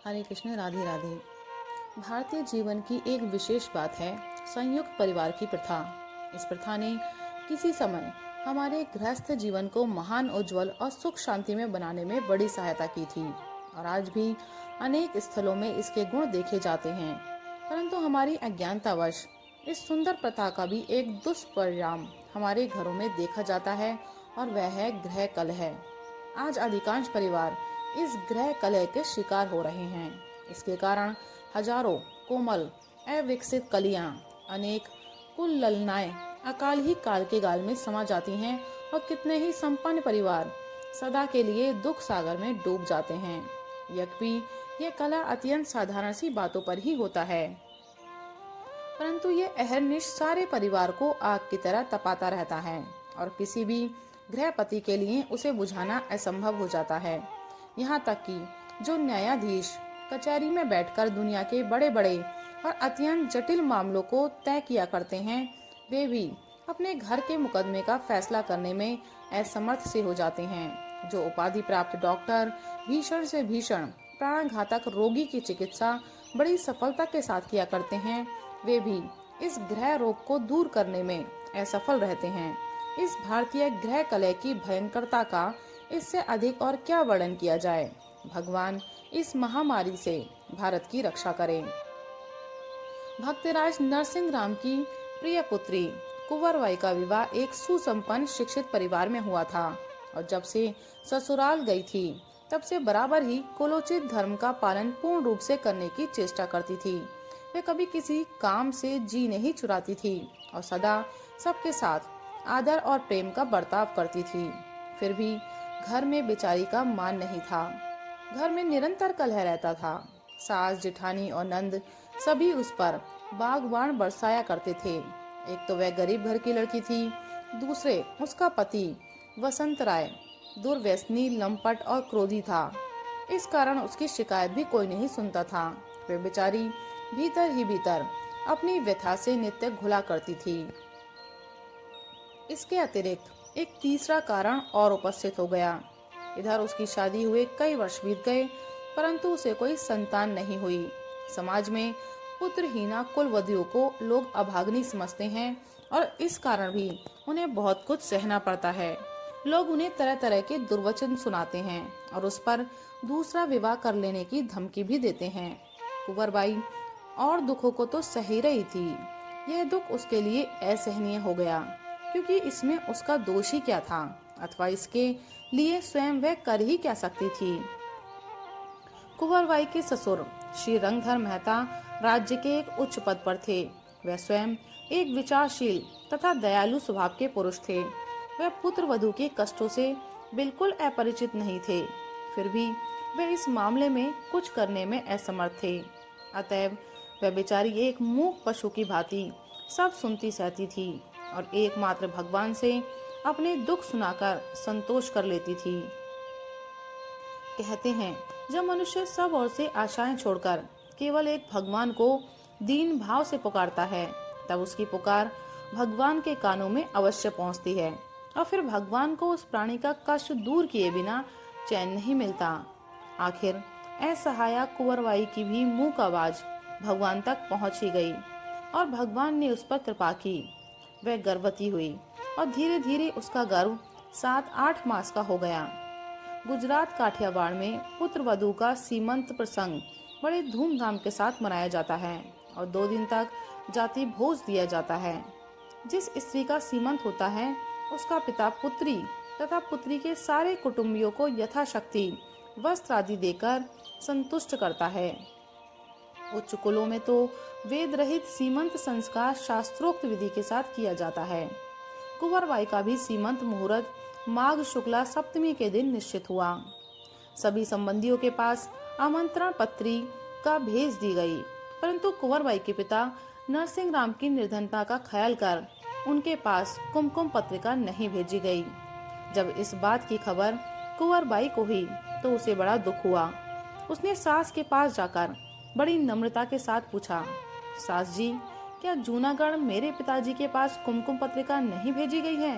हरे कृष्ण, राधे राधे। भारतीय जीवन की एक विशेष बात है संयुक्त परिवार की प्रथा। इस प्रथा ने किसी समय हमारे गृहस्थ जीवन को महान, उज्जवल और सुख शांति में बनाने में बड़ी सहायता की थी और आज भी अनेक स्थलों में इसके गुण देखे जाते हैं। परंतु हमारी अज्ञानतावश इस सुंदर प्रथा का भी एक दुष्परिणाम हमारे घरों में देखा जाता है और वह है गृह कलह। आज अधिकांश परिवार इस गृह कलह के शिकार हो रहे हैं। इसके कारण हजारों कोमल अविकसित कलियां, अनेक कुल ललनाएं अकाल ही काल के गाल में समा जाती हैं और कितने ही संपन्न परिवार सदा के लिए दुख सागर में डूब जाते हैं। यद्यपि यह कला अत्यंत साधारण सी बातों पर ही होता है, परंतु ये अहर्निश सारे परिवार को आग की तरह तपाता रहता है और किसी भी गृहपति के लिए उसे बुझाना असंभव हो जाता है। यहाँ तक कि जो न्यायाधीश कचहरी में बैठकर दुनिया के बड़े बड़े और अत्यंत जटिल मामलों को तय किया करते हैं, वे भी अपने घर के मुकदमे का फैसला करने में असमर्थ से हो जाते हैं। जो उपाधि प्राप्त डॉक्टर भीषण से भीषण प्राणघातक रोगी की चिकित्सा बड़ी सफलता के साथ किया करते हैं, वे भी इस गृह रोग को दूर करने में असफल रहते हैं। इस भारतीय गृह कलह की भयंकरता का इससे अधिक और क्या वर्णन किया जाए। भगवान इस महामारी से भारत की रक्षा करें। भक्तराज नरसिंह राम की प्रिय पुत्री कुंवरबाई का विवाह एक सुसंपन्न शिक्षित परिवार में हुआ था और जब से ससुराल गई थी तब से बराबर ही कुलोचित धर्म का पालन पूर्ण रूप से करने की चेष्टा करती थी। वे कभी किसी काम से जी नहीं चुराती थी और सदा सबके साथ आदर और प्रेम का बर्ताव करती थी। फिर भी घर में बेचारी का मान नहीं था। घर में निरंतर कलह रहता था। सास, जेठानी और नंद सभी उस पर बागबान बरसाया करते थे। एक तो वह गरीब घर की लड़की थी, दूसरे उसका पति वसंत राय दुर्व्यसनी, लंपट और क्रोधी था। इस कारण उसकी शिकायत भी कोई नहीं सुनता था। वह बेचारी भीतर ही भीतर अपनी व्यथा से नित्य घुला करती थी। इसके अतिरिक्त एक तीसरा कारण और उपस्थित हो गया। इधर उसकी शादी हुए कई वर्ष बीत गए, परंतु उसे कोई संतान नहीं हुई। समाज में पुत्रहीना कुलवधुओं को लोग अभाग्नि समझते हैं और इस कारण भी उन्हें बहुत कुछ सहना पड़ता है। लोग उन्हें तरह तरह के दुर्वचन सुनाते हैं और उस पर दूसरा विवाह कर लेने की धमकी भी देते हैं। कुंवरबाई और दुखों को तो सह रही थी। यह दुख उसके लिए असहनीय हो गया, क्योंकि इसमें उसका दोष ही क्या था अथवा इसके लिए स्वयं वह कर ही क्या सकती थी। कुंवरबाई के ससुर श्री रंगधर मेहता राज्य के एक उच्च पद पर थे। वह स्वयं एक विचारशील तथा दयालु स्वभाव के पुरुष थे। वह पुत्र वधू के कष्टों से बिल्कुल अपरिचित नहीं थे। फिर भी वे इस मामले में कुछ करने में असमर्थ थे। अतएव वह बेचारी एक मूक पशु की भांति सब सुनती सहती थी और एकमात्र भगवान से अपने दुख सुनाकर संतोष कर लेती थी। कहते हैं, जब मनुष्य सब ओर से आशाएं छोड़कर केवल एक भगवान को दीन भाव से पुकारता है, तब उसकी पुकार भगवान के कानों में अवश्य पहुंचती है और फिर भगवान को उस प्राणी का कष्ट दूर किए बिना चैन नहीं मिलता। आखिर असहाया कुंवरबाई की भी मूक आवाज भगवान तक पहुंच ही गई और भगवान ने उस पर कृपा की। वह गर्भवती हुई और धीरे धीरे उसका गर्भ 7-8 मास का हो गया। गुजरात काठियावाड़ में पुत्र वधू का सीमंत प्रसंग बड़े धूमधाम के साथ मनाया जाता है और 2 दिन तक जाति भोज दिया जाता है। जिस स्त्री का सीमंत होता है, उसका पिता पुत्री तथा पुत्री के सारे कुटुंबियों को यथाशक्ति वस्त्र आदि देकर संतुष्ट करता है। उच्च कुलों में तो वेद रहित सीमंत संस्कार शास्त्रोक्त विधि के साथ किया जाता है। कुंवरबाई का भी सीमंत मुहूर्त माघ शुक्ला सप्तमी के दिन निश्चित हुआ। सभी संबंधियों के पास आमंत्रण पत्री का भेज दी गई, परंतु कुंवरबाई के पिता नरसिंह राम की निर्धनता का ख्याल कर उनके पास कुमकुम पत्रिका नहीं भेजी गई। जब इस बात की खबर कुंवरबाई को हुई तो उसे बड़ा दुख हुआ। उसने सास के पास जाकर बड़ी नम्रता के साथ पूछा, सास जी, क्या जूनागढ़ मेरे पिताजी के पास कुमकुम पत्रिका नहीं भेजी गई है?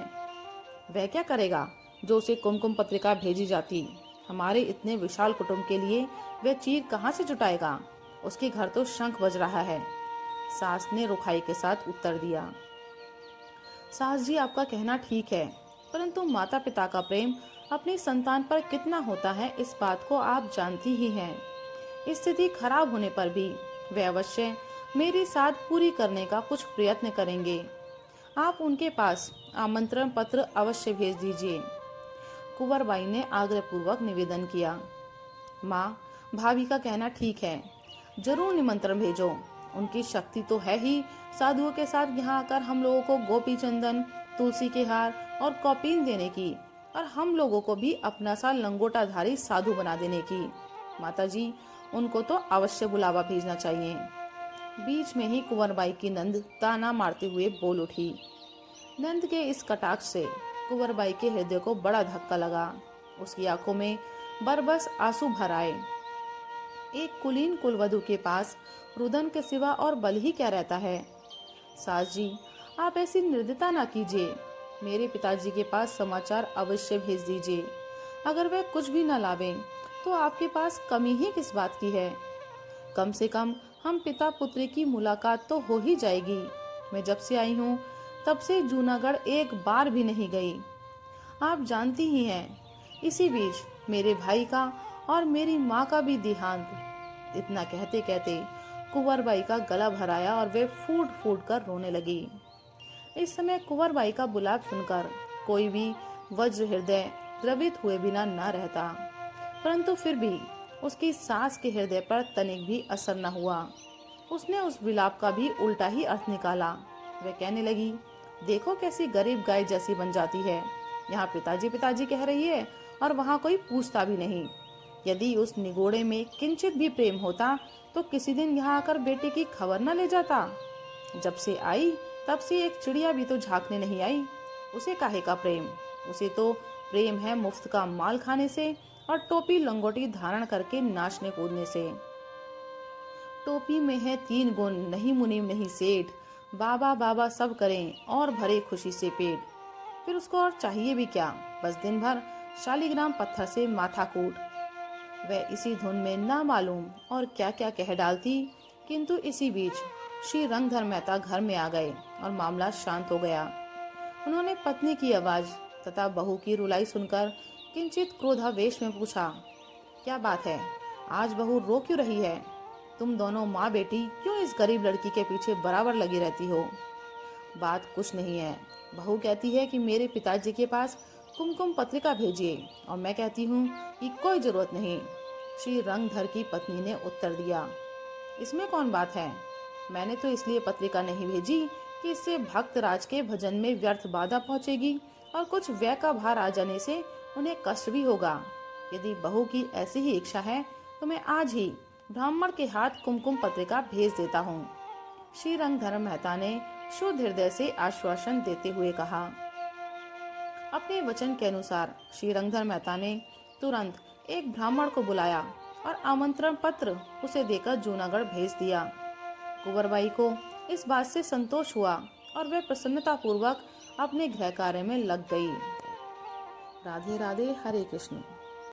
वह क्या करेगा जो उसे कुमकुम पत्रिका भेजी जाती? हमारे इतने विशाल कुटुंब के लिए वह चीर कहाँ से जुटाएगा? उसके घर तो शंख बज रहा है। सास ने रुखाई के साथ उत्तर दिया। सास जी, आपका कहना ठीक है, परंतु माता पिता का प्रेम अपनी संतान पर कितना होता है इस बात को आप जानती ही हैं। स्थिति खराब होने पर भी वे अवश्य मेरी साथ पूरी करने का कुछ प्रयत्न करेंगे। आप उनके पास आमंत्रण पत्र अवश्य भेज दीजिए। कुंवरबाई ने आग्रहपूर्वक निवेदन किया। माँ, भाभी का कहना ठीक है, जरूर निमंत्रण भेजो। उनकी शक्ति तो है ही साधुओं के साथ यहाँ आकर हम लोगों को गोपी चंदन, तुलसी के हार और कौपीन देने की, और हम लोगों को भी अपना सा लंगोटाधारी साधु बना देने की। माताजी, उनको तो अवश्य बुलावा भेजना चाहिए। बीच में ही कुंवरबाई की नंद ताना मारते हुए बोल उठी। नंद के इस कटाक्ष से कुंवरबाई के हृदय को बड़ा धक्का लगा। उसकी आंखों में बरबस आंसू भर आए। एक कुलीन कुलवधू के पास रुदन के सिवा और बल ही क्या रहता है? सास जी, आप ऐसी निर्दयता ना कीजिए। मेरे पिताजी के पास समाचार अवश्य भेज दीजिए। अगर वे कुछ भी न लावें तो आपके पास कमी ही किस बात की है? कम से कम हम पिता पुत्री की मुलाकात तो हो ही जाएगी। मैं जब से आई हूँ तब से जूनागढ़ एक बार भी नहीं गई। आप जानती ही हैं, इसी बीच मेरे भाई का और मेरी माँ का भी देहांत। इतना कहते कहते कुंवरबाई का गला भर आया और वे फूट फूट कर रोने लगी। इस समय कुंवरबाई का बुलाव सुनकर कोई भी वज्र हृदय द्रवित हुए बिना न रहता, परंतु फिर भी उसकी सास के हृदय पर तनिक भी असर न हुआ। उसने उस विलाप का भी उल्टा ही अर्थ निकाला। वह कहने लगी, देखो कैसी गरीब गाय जैसी बन जाती है। यहाँ पिताजी पिताजी कह रही है और वहाँ कोई पूछता भी नहीं। यदि उस निगोड़े में किंचित भी प्रेम होता तो किसी दिन यहाँ आकर बेटे की खबर न ले जाता। जब से आई तब से एक चिड़िया भी तो झांकने नहीं आई। उसे काहे का प्रेम? उसे तो प्रेम है मुफ्त का माल खाने से और टोपी लंगोटी धारण करके नाचने कूदने से। टोपी में है 3 गुण, नहीं मुनीम नहीं सेठ, बाबा बाबा सब करें और भरे खुशी से पेट। फिर उसको और चाहिए भी क्या? बस दिन भर शालीग्राम पत्थर से माथा कूट। वह इसी धुन में ना मालूम और क्या क्या कह डालती, किंतु इसी बीच श्री रंगधर मेहता घर में आ गए और मामला शांत हो गया। उन्होंने पत्नी की आवाज तथा बहू की रुलाई सुनकर किंचित क्रोधावेश में पूछा, क्या बात है, आज बहू रो क्यों रही है? तुम दोनों माँ बेटी क्यों इस गरीब लड़की के पीछे बराबर लगी रहती हो? बात कुछ नहीं है। बहू कहती है कि मेरे पिताजी के पास कुमकुम पत्रिका भेजिए, और मैं कहती हूँ कि कोई जरूरत नहीं। श्री रंगधर की पत्नी ने उत्तर दिया, इसमें कौन बात है? मैंने तो इसलिए पत्रिका नहीं भेजी कि इससे भक्त राज के भजन में व्यर्थ बाधा पहुंचेगी और कुछ व्यय का भार आ जाने से उन्हें कष्ट भी होगा। यदि बहू की ऐसी ही इच्छा है तो मैं आज ही ब्राह्मण के हाथ कुमकुम पत्रिका भेज देता हूँ। श्री रंगधर मेहता ने शुद्ध हृदय से आश्वासन देते हुए कहा। अपने वचन के अनुसार श्री रंगधर मेहता ने तुरंत एक ब्राह्मण को बुलाया और आमंत्रण पत्र उसे देकर जूनागढ़ भेज दिया। कुंवरबाई को इस बात से संतोष हुआ और वह प्रसन्नता पूर्वक अपने गृह कार्य में लग गई। राधे राधे, हरे कृष्ण।